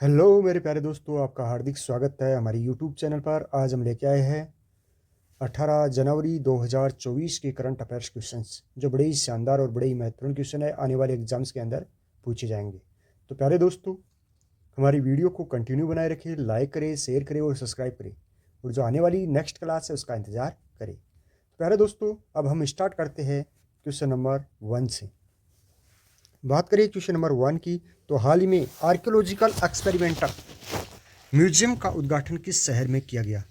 Hello मेरे प्यारे दोस्तों, आपका हार्दिक स्वागत है हमारे यूट्यूब चैनल पर। आज हम लेके आए हैं 18 जनवरी 2024 के करंट अफेयर्स क्वेश्चंस, जो बड़े ही शानदार और बड़े ही महत्वपूर्ण क्वेश्चन है, आने वाले एग्जाम्स के अंदर पूछे जाएंगे। तो प्यारे दोस्तों, हमारी वीडियो को कंटिन्यू बनाए रखें, लाइक करें, शेयर करें और सब्सक्राइब करें, और जो आने वाली नेक्स्ट क्लास है उसका इंतज़ार करें। तो प्यारे दोस्तों, अब हम स्टार्ट करते हैं क्वेश्चन नंबर 1 से। बात करें क्वेश्चन नंबर 1 की, तो हाल ही में आर्कियोलॉजिकल एक्सपेरिमेंटल म्यूजियम का उद्घाटन किस शहर में किया गया?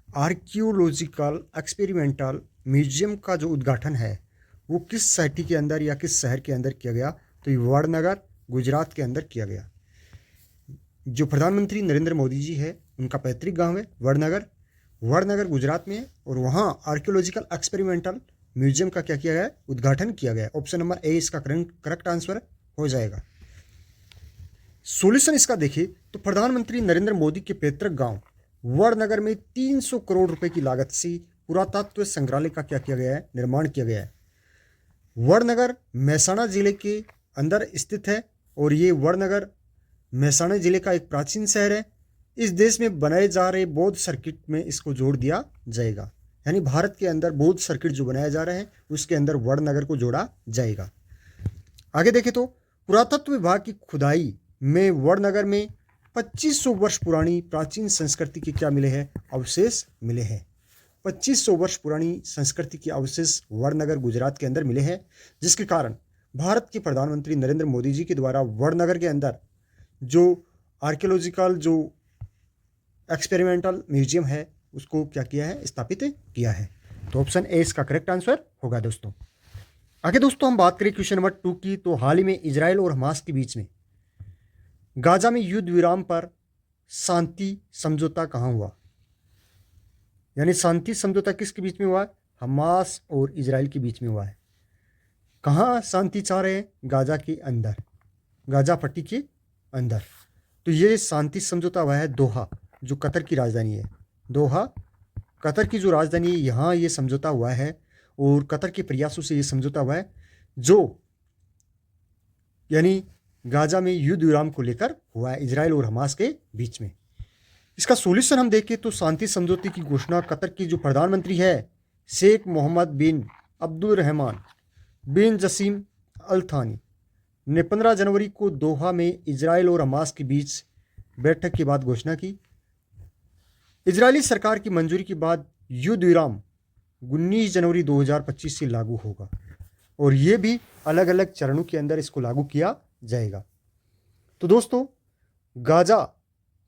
आर्कियोलॉजिकल एक्सपेरिमेंटल म्यूजियम का जो उद्घाटन है वो किस सिटी के अंदर या किस शहर के अंदर किया गया? तो ये वडनगर, गुजरात के अंदर किया गया। जो प्रधानमंत्री नरेंद्र मोदी जी है, उनका पैतृक गांव है वडनगर गुजरात में है, और वहाँ आर्कियोलॉजिकल एक्सपेरिमेंटल म्यूजियम का क्या किया गया है? उद्घाटन किया गया। ऑप्शन नंबर ए इसका करेक्ट आंसर हो जाएगा। सॉल्यूशन इसका देखिए तो प्रधानमंत्री नरेंद्र मोदी के पैतृक गांव वडनगर में 300 करोड़ रुपए की लागत से पुरातत्व संग्रहालय का क्या किया गया है? निर्माण किया गया है। वडनगर महसाणा जिले के अंदर स्थित है, और ये वडनगर महसाणा जिले का एक प्राचीन शहर है। इस देश में बनाए जा रहे बौद्ध सर्किट में इसको जोड़ दिया जाएगा, यानी भारत के अंदर बौद्ध सर्किट जो बनाया जा रहा है उसके अंदर वडनगर को जोड़ा जाएगा। आगे देखें तो पुरातत्व विभाग की खुदाई में वडनगर में 2500 वर्ष पुरानी प्राचीन संस्कृति के क्या मिले हैं? अवशेष मिले हैं। 2500 वर्ष पुरानी संस्कृति के अवशेष वडनगर गुजरात के अंदर मिले हैं, जिसके कारण भारत के प्रधानमंत्री नरेंद्र मोदी जी के द्वारा वडनगर के अंदर जो आर्कियोलॉजिकल जो एक्सपेरिमेंटल म्यूजियम है उसको क्या किया है? स्थापित किया है। तो ऑप्शन ए इसका करेक्ट आंसर होगा दोस्तों। आगे दोस्तों हम बात करें क्वेश्चन नंबर 2 की, तो हाल ही में इजराइल और हमास के बीच में गाजा में युद्ध विराम पर शांति समझौता कहाँ हुआ? यानी शांति समझौता किसके बीच में हुआ है? हमास और इजराइल के बीच में हुआ है। कहाँ शांति चाह रहे हैं? गाजा के अंदर, गाजा पट्टी के अंदर। तो ये शांति समझौता हुआ है दोहा, जो कतर की राजधानी है। दोहा कतर की जो राजधानी है, यहाँ ये समझौता हुआ है, और कतर के प्रयासों से ये समझौता हुआ है, जो यानी गाजा में युद्ध विराम को लेकर हुआ है इजराइल और हमास के बीच में। इसका सॉल्यूशन हम देखें तो शांति समझौते की घोषणा कतर की जो प्रधानमंत्री है शेख मोहम्मद बिन अब्दुल रहमान बिन जसीम अल थानी ने 15 जनवरी को दोहा में इजराइल और हमास के बीच बैठक के बाद घोषणा की। इजरायली सरकार की मंजूरी के बाद युद्ध विराम 19 जनवरी 2025 से लागू होगा, और ये भी अलग अलग चरणों के अंदर इसको लागू किया जाएगा। तो दोस्तों, गाजा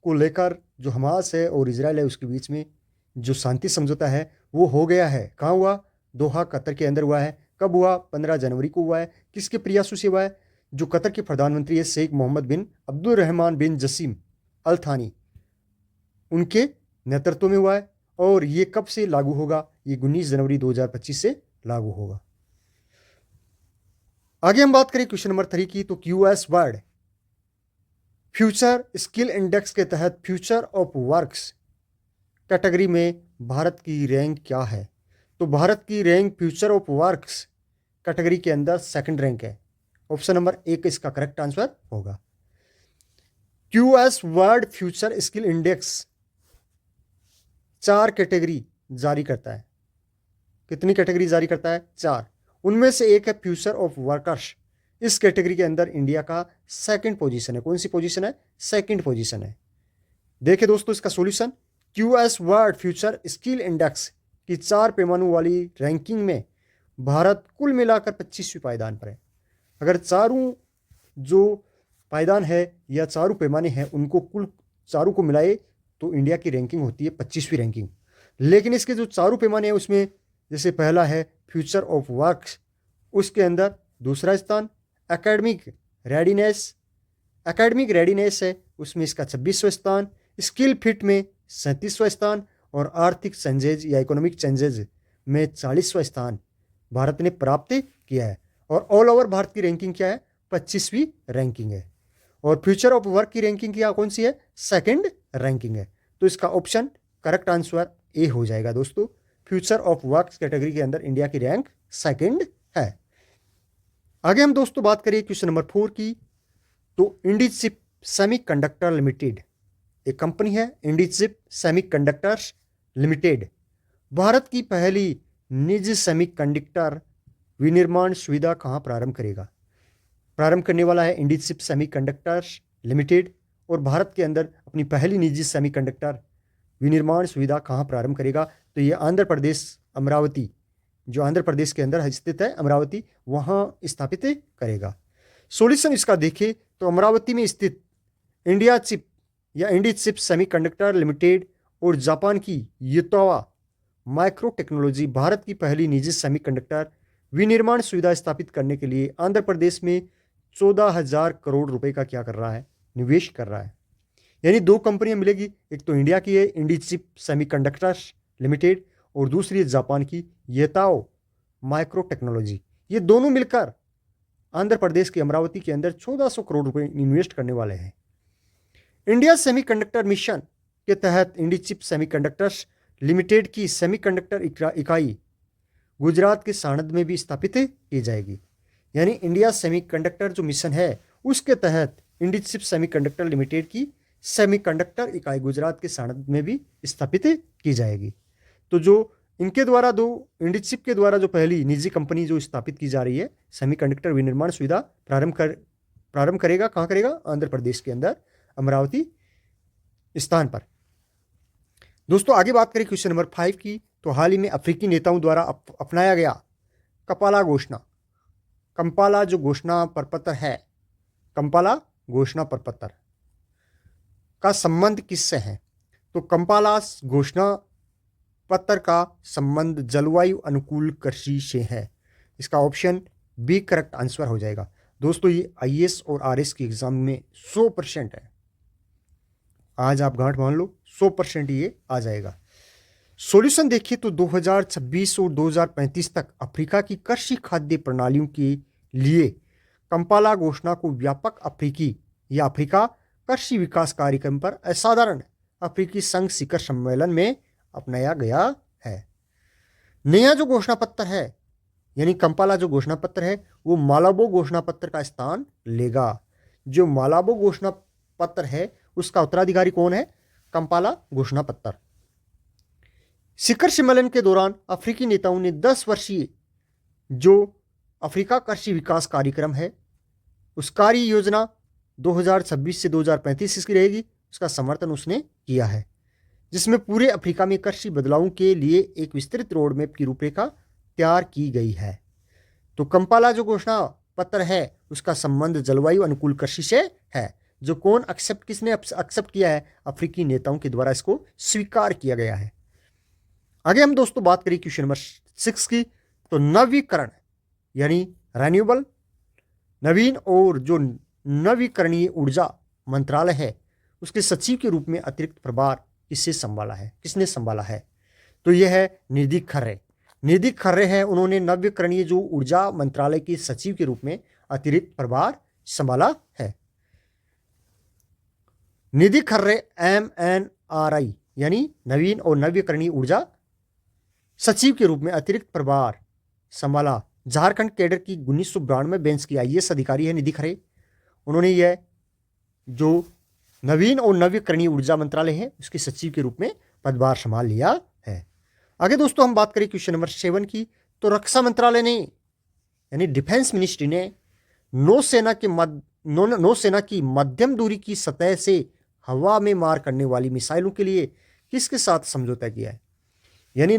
को लेकर जो हमास है और इजराइल है उसके बीच में जो शांति समझौता है वो हो गया है। कहाँ हुआ? दोहा, कतर के अंदर हुआ है। कब हुआ? 15 जनवरी को हुआ है। किसके प्रयासों से हुआ है? जो कतर के प्रधानमंत्री है शेख मोहम्मद बिन अब्दुल रहमान बिन जसीम अल थानी, उनके नेतृत्व में हुआ है। और ये कब से लागू होगा? ये 19 जनवरी 2025 से लागू होगा। आगे हम बात करें क्वेश्चन नंबर 3 की, तो QS world future skill index के तहत फ्यूचर ऑफ वर्क्स कैटेगरी में भारत की रैंक क्या है? तो भारत की rank future of works category के अंदर सेकंड रैंक है। ऑप्शन नंबर ए का इसका करेक्ट आंसर होगा। QS world future skill index 4 category जारी करता है। कितनी कैटेगरी जारी करता है? 4। उनमें से एक है फ्यूचर ऑफ वर्कर्स। इस कैटेगरी के अंदर इंडिया का सेकंड पोजीशन है। कौन सी पोजीशन है? सेकंड पोजीशन है। देखिए दोस्तों, इसका solution, QS world future skill index की 4 पैमानों वाली रैंकिंग में भारत कुल मिलाकर 25वें पायदान पर है। अगर चारों जो पायदान है या चारों पैमाने हैं उनको कुल चारों को मिलाए तो इंडिया की रैंकिंग होती है 25वीं रैंकिंग। लेकिन इसके जो चारों पैमाने हैं उसमें जैसे पहला है फ्यूचर ऑफ वर्क्स, उसके अंदर दूसरा स्थान। एकेडमिक रेडीनेस है, उसमें इसका 26वां स्थान। स्किल फिट में 37वां स्थान, और आर्थिक चेंजेज या इकोनॉमिक चेंजेज में 40वां स्थान भारत ने प्राप्त किया है। और ऑल ओवर भारत की रैंकिंग क्या है? 25वीं रैंकिंग है। और फ्यूचर ऑफ वर्क की रैंकिंग क्या कौन सी है? सेकंड रैंकिंग है। तो इसका ऑप्शन करेक्ट आंसर ए हो जाएगा दोस्तों। फ्यूचर ऑफ वर्क कैटेगरी के अंदर इंडिया की रैंक सेकंड है। आगे हम दोस्तों बात करें क्वेश्चन नंबर 4 की, तो इंडीशिप सेमीकंडक्टर लिमिटेड एक कंपनी है, इंडीचिप सेमीकंडक्टर्स लिमिटेड, भारत की पहली निजी सेमीकंडक्टर विनिर्माण सुविधा कहाँ प्रारंभ करेगा? प्रारंभ करने वाला है इंडीचिप सेमीकंडक्टर्स लिमिटेड, और भारत के अंदर अपनी पहली निजी सेमीकंडक्टर विनिर्माण सुविधा कहाँ प्रारंभ करेगा? तो ये आंध्र प्रदेश, अमरावती, जो आंध्र प्रदेश के अंदर स्थित है अमरावती, वहाँ स्थापित करेगा। सॉल्यूशन इसका देखें तो अमरावती में स्थित इंडिया चिप या इंडीचिप सेमीकंडक्टर लिमिटेड और जापान की युतोवा माइक्रो टेक्नोलॉजी भारत की पहली निजी सेमीकंडक्टर विनिर्माण सुविधा स्थापित करने के लिए आंध्र प्रदेश में 14,000 करोड़ रुपए का क्या कर रहा है? निवेश कर रहा है। यानी दो कंपनियां मिलेगी, एक तो इंडिया की है इंडीचिप सेमीकंडक्टर्स लिमिटेड और दूसरी जापान की येताओ माइक्रो टेक्नोलॉजी। ये दोनों मिलकर आंध्र प्रदेश की अमरावती के अंदर 1400 करोड़ रुपए इन्वेस्ट करने वाले हैं। इंडिया सेमीकंडक्टर मिशन के तहत इंडीचिप सेमीकंडक्टर्स लिमिटेड की सेमीकंडक्टर इकाई गुजरात के साणंद में भी स्थापित की जाएगी। यानी इंडिया सेमीकंडक्टर जो मिशन है उसके तहत इंडीचिप सेमीकंडक्टर लिमिटेड की सेमीकंडक्टर इकाई गुजरात के साणंद में भी स्थापित की जाएगी। तो जो इनके द्वारा इंडीचिप के द्वारा जो पहली निजी कंपनी जो स्थापित की जा रही है सेमीकंडक्टर विनिर्माण सुविधा प्रारंभ करेगा, कहाँ करेगा? आंध्र प्रदेश के अंदर अमरावती स्थान पर। दोस्तों आगे बात करें क्वेश्चन नंबर 5 की, तो हाल ही में अफ्रीकी नेताओं द्वारा अपनाया गया कंपाला जो घोषणा प्रपत्र है, कंपाला घोषणा प्रपत्र का संबंध किससे है? तो कंपाला घोषणा पत्र का संबंध जलवायु अनुकूल कृषि से है। इसका ऑप्शन बी करेक्ट आंसर हो जाएगा। दोस्तों ये आईएएस और आरएस की एग्जाम में 100% है, आज आप गांठ मान लो 100% ये आ जाएगा। सॉल्यूशन देखिए तो 2026 और 2035 तक अफ्रीका की कृषि खाद्य प्रणालियों के लिए कंपाला घोषणा को व्यापक अफ्रीकी या अफ्रीका कृषि विकास कार्यक्रम पर असाधारण अफ्रीकी संघ शिखर सम्मेलन में अपनाया गया है। नया जो घोषणा पत्र है यानी कंपाला जो घोषणा पत्र है वो मालाबो घोषणा पत्र का स्थान लेगा। जो मालाबो घोषणा पत्र है उसका उत्तराधिकारी कौन है? कंपाला घोषणा पत्र। शिखर सम्मेलन के दौरान अफ्रीकी नेताओं ने 10 वर्षीय जो अफ्रीका कृषि विकास कार्यक्रम है उस कार्य योजना 2026 से 2035 इसकी रहेगी, उसका समर्थन उसने किया है, जिसमें पूरे अफ्रीका में कृषि बदलावों के लिए एक विस्तृत रोड मैप की रूपरेखा तैयार की गई है। तो कंपाला जो घोषणा पत्र है उसका संबंध जलवायु अनुकूल कृषि से है। जो कौन किसने एक्सेप्ट किया है? अफ्रीकी नेताओं के द्वारा इसको स्वीकार किया गया है। आगे हम दोस्तों बात करें क्वेश्चन नंबर 6 की, तो नवीकरण यानी रिन्यूएबल, नवीन और जो नवीकरणीय ऊर्जा मंत्रालय है उसके सचिव के रूप में अतिरिक्त प्रभार किसने संभाला है? तो यह है निधि खर्रे। निधि खर्रे है, उन्होंने नवीकरणीय जो ऊर्जा मंत्रालय के सचिव के रूप में अतिरिक्त प्रभार संभाला है। निधि खर्रे MNRI यानी नवीन और नवीकरणीय ऊर्जा सचिव के रूप में अतिरिक्त प्रभार संभाला। झारखंड कैडर की 1992 बेंच की आईएएस अधिकारी है निधि खरे। उन्होंने यह जो नवीन और नवीकरणीय ऊर्जा मंत्रालय है उसके सचिव के रूप में पदभार संभाल लिया है। आगे दोस्तों हम बात करें क्वेश्चन नंबर 7 की, तो रक्षा मंत्रालय ने यानी डिफेंस मिनिस्ट्री ने नौसेना की मध्यम दूरी की सतह से हवा में मार करने वाली मिसाइलों के लिए किसके साथ समझौता किया है? यानी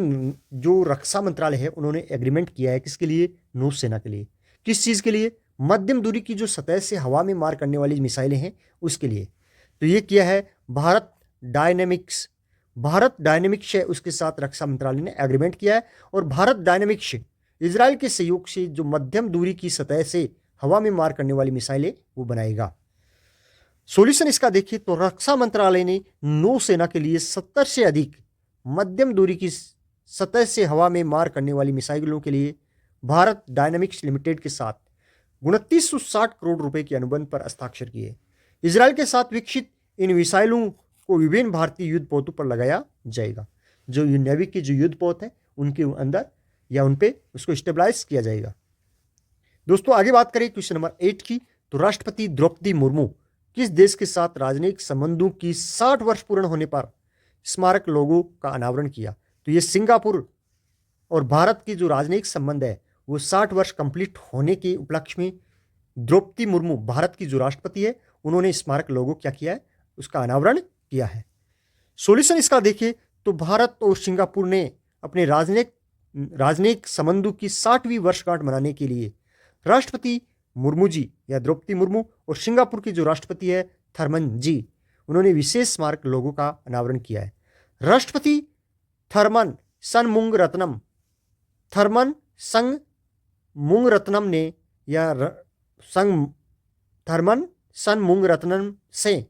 जो रक्षा मंत्रालय है उन्होंने एग्रीमेंट किया है किसके लिए? नौसेना के लिए। किस चीज़ के लिए? मध्यम दूरी की जो सतह से हवा में मार करने वाली मिसाइलें हैं उसके लिए। तो ये किया है भारत डायनेमिक्स है उसके साथ रक्षा मंत्रालय ने एग्रीमेंट किया है। और भारत डायनेमिक्स इजराइल के सहयोग से जो मध्यम दूरी की सतह से हवा में मार करने वाली मिसाइलें वो बनाएगा। सॉल्यूशन इसका देखिए तो रक्षा मंत्रालय ने नौसेना के लिए 70 से अधिक मध्यम दूरी की सतह से हवा में मार करने वाली मिसाइलों के लिए भारत डायनेमिक्स लिमिटेड के साथ 2960 करोड़ रुपए के अनुबंध पर हस्ताक्षर किए। इजराइल के साथ विकसित इन मिसाइलों को विभिन्न भारतीय युद्धपोतों पर लगाया जाएगा। जो नेवी के जो युद्धपोत हैं उनके अंदर या उन पे उसको स्टेबलाइज किया जाएगा। दोस्तों आगे बात करें क्वेश्चन नंबर 8 की, तो राष्ट्रपति द्रौपदी मुर्मू किस देश के साथ राजनयिक संबंधों की 60 वर्ष पूर्ण होने पर स्मारक लोगो का अनावरण किया? तो ये सिंगापुर और भारत की जो राजनयिक संबंध है वो 60 वर्ष कंप्लीट होने के उपलक्ष्य में द्रौपदी मुर्मू, भारत की जो राष्ट्रपति है, उन्होंने स्मारक लोगो क्या किया है, उसका अनावरण किया है। सॉल्यूशन इसका देखिए तो भारत और सिंगापुर ने अपने राजनयिक संबंधों की 60वीं वर्षगांठ मनाने के लिए राष्ट्रपति मुर्मू जी या द्रौपदी मुर्मू और सिंगापुर की जो राष्ट्रपति है थर्मन जी, उन्होंने विशेष स्मारक लोगों का अनावरण किया है। राष्ट्रपति थर्मन संगमुंगरत्नम ने या थर्मन संगमुंगरत्नम से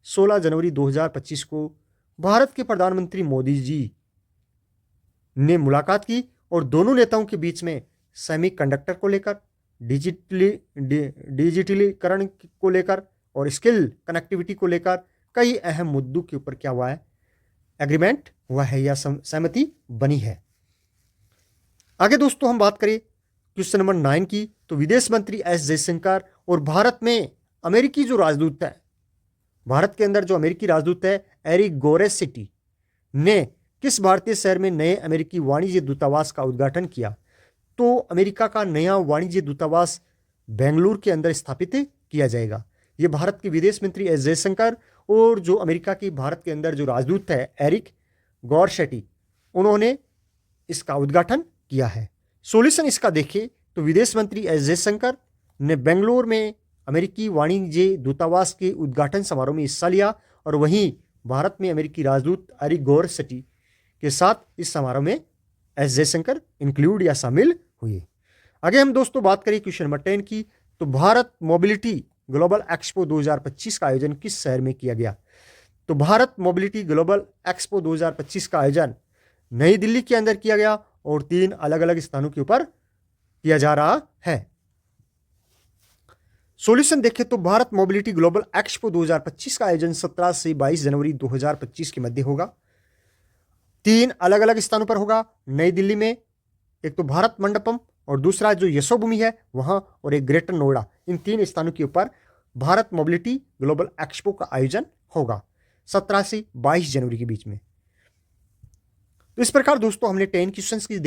16 जनवरी 2025 को भारत के प्रधानमंत्री मोदी जी ने मुलाकात की और दोनों नेताओं के बीच में सेमीकंडक्टर को लेकर, डिजिटलीकरण को लेकर और स्किल कनेक्टिविटी को लेकर कई अहम मुद्दों के ऊपर क्या हुआ है, एग्रीमेंट हुआ है या सहमति बनी है। आगे दोस्तों हम बात करें क्वेश्चन नंबर 9 की, तो विदेश मंत्री एस जयशंकर और भारत में अमेरिकी जो राजदूत है, भारत के अंदर जो अमेरिकी राजदूत है एरिक गोरेसिटी ने किस भारतीय शहर में नए अमेरिकी वाणिज्य दूतावास का उद्घाटन किया? तो अमेरिका का नया वाणिज्य दूतावास बेंगलुरु के अंदर स्थापित किया जाएगा। ये भारत के विदेश मंत्री एस जयशंकर और जो अमेरिका की भारत के अंदर जो राजदूत है एरिक गोरसेटी, उन्होंने इसका उद्घाटन किया है। सॉल्यूशन इसका देखें तो विदेश मंत्री एस जयशंकर ने बेंगलुरु में अमेरिकी वाणिज्य दूतावास के उद्घाटन समारोह में हिस्सा लिया और वहीं भारत में अमेरिकी राजदूत एरिक गोरसेटी के साथ इस समारोह में एस जयशंकर इंक्लूड या शामिल हुए। आगे हम दोस्तों बात करें क्वेश्चन नंबर 10 की, तो भारत मोबिलिटी ग्लोबल एक्सपो 2025 का आयोजन किस शहर में किया गया? तो भारत मोबिलिटी ग्लोबल एक्सपो 2025 का आयोजन नई दिल्ली के अंदर किया गया और 3 अलग अलग स्थानों के ऊपर किया जा रहा है। सॉल्यूशन देखें तो भारत मोबिलिटी ग्लोबल एक्सपो 2025 का आयोजन 17 से 22 जनवरी 2025 के मध्य होगा। 3 अलग अलग स्थानों पर होगा। नई दिल्ली में एक तो भारत मंडपम और दूसरा जो यशोभूमि है वहां, और एक ग्रेटर नोएडा, इन 3 स्थानों के ऊपर भारत मोबिलिटी ग्लोबल एक्सपो का आयोजन होगा 17 से 22 जनवरी के बीच में। तो इस प्रकार दोस्तों हमने 10 क्वेश्चंस की